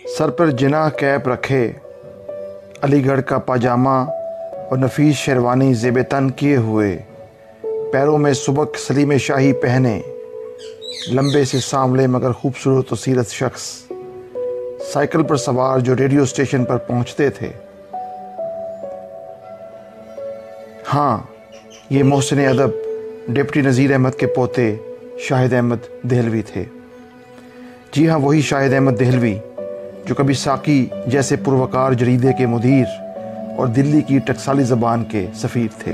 Sir पर जिना cap रखे, अलीगढ़ का पाजामा और नफीस शेरवानी ज़ेब तन किए हुए, पैरों में सुबक सलीम शाही पहने, लंबे से सांवले मगर खूबसूरत व सीरत शख्स साइकिल पर सवार जो रेडियो स्टेशन पर पहुंचते थे। हाँ, ये मोहसिन अदब डिप्टी नज़ीर अहमद के पोते शाहिद अहमद देहलवी थे। जी हाँ, वही शाहिद अहमद देहलवी जो कभी साकी जैसे पुरवकार जरीदे के मुदीर और दिल्ली की टकसाली ज़बान के सफ़ीर थे।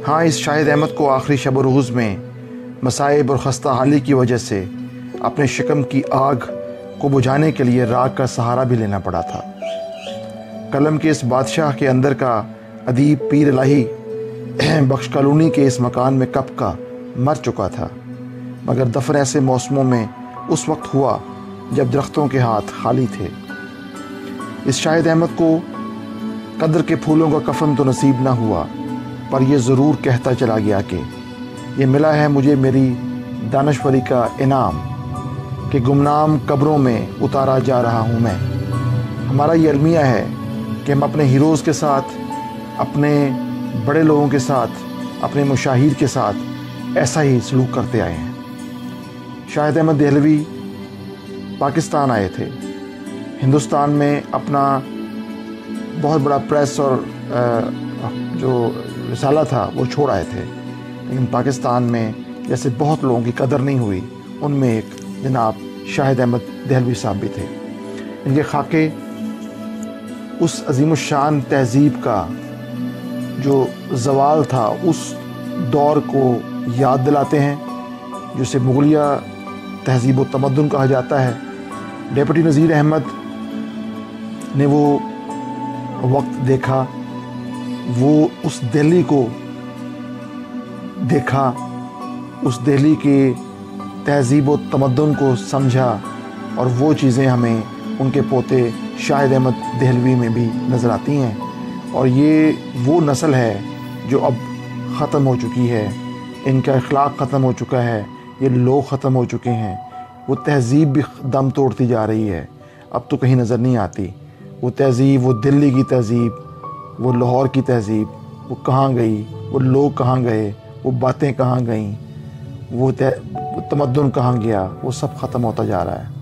हाँ, इस शाहिद अहमद को आखिरी शब रोज़ में मसाइब और खस्ता हाली की वजह से अपने शिकम की आग को बुझाने के लिए राग का सहारा भी लेना पड़ा था। कलम के इस बादशाह के अंदर का अदीब पीर इलाही बख्श कॉलोनी के इस मकान में कब का मर चुका था, मगर दफन ऐसे मौसमों में उस वक्त हुआ जब दरख्तों के हाथ खाली थे। इस शाहिद अहमद को कद्र के फूलों का कफन तो नसीब ना हुआ, पर यह ज़रूर कहता चला गया कि ये मिला है मुझे मेरी दानश्वरी का इनाम कि गुमनाम कब्रों में उतारा जा रहा हूँ मैं। हमारा ये अलमिया है कि हम अपने हीरोज़ के साथ, अपने बड़े लोगों के साथ, अपने मुशाहिर के साथ ऐसा ही सलूक करते आए हैं। शाहिद अहमद देहलवी पाकिस्तान आए थे, हिंदुस्तान में अपना बहुत बड़ा प्रेस और जो रिसाला था वो छोड़ आए थे, लेकिन पाकिस्तान में जैसे बहुत लोगों की कदर नहीं हुई, उनमें एक जनाब शाहिद अहमद देहलवी साहब भी थे। इनके खाके उस अजीमुशान तहज़ीब का जो ज़वाल था उस दौर को याद दिलाते हैं, जिसे मुग़लिया तहज़ीब व तमद्दुन कहा जाता है। डिप्टी नज़ीर अहमद ने वो वक्त देखा, वो उस दिल्ली को देखा, उस दिल्ली के तहज़ीब व तमद्दुन को समझा, और वो चीज़ें हमें उनके पोते शाहिद अहमद देहलवी में भी नज़र आती हैं। और ये वो नस्ल है जो अब ख़त्म हो चुकी है, इनका अखलाक ख़त्म हो चुका है, ये लोग ख़त्म हो चुके हैं, वो तहज़ीब भी दम तोड़ती जा रही है, अब तो कहीं नज़र नहीं आती। वो तहज़ीब, वो दिल्ली की तहज़ीब, वो लाहौर की तहज़ीब, वो कहाँ गई, वो लोग कहाँ गए, वो बातें कहाँ गईं, वो तमद्दुन कहाँ गया, वो सब ख़त्म होता जा रहा है।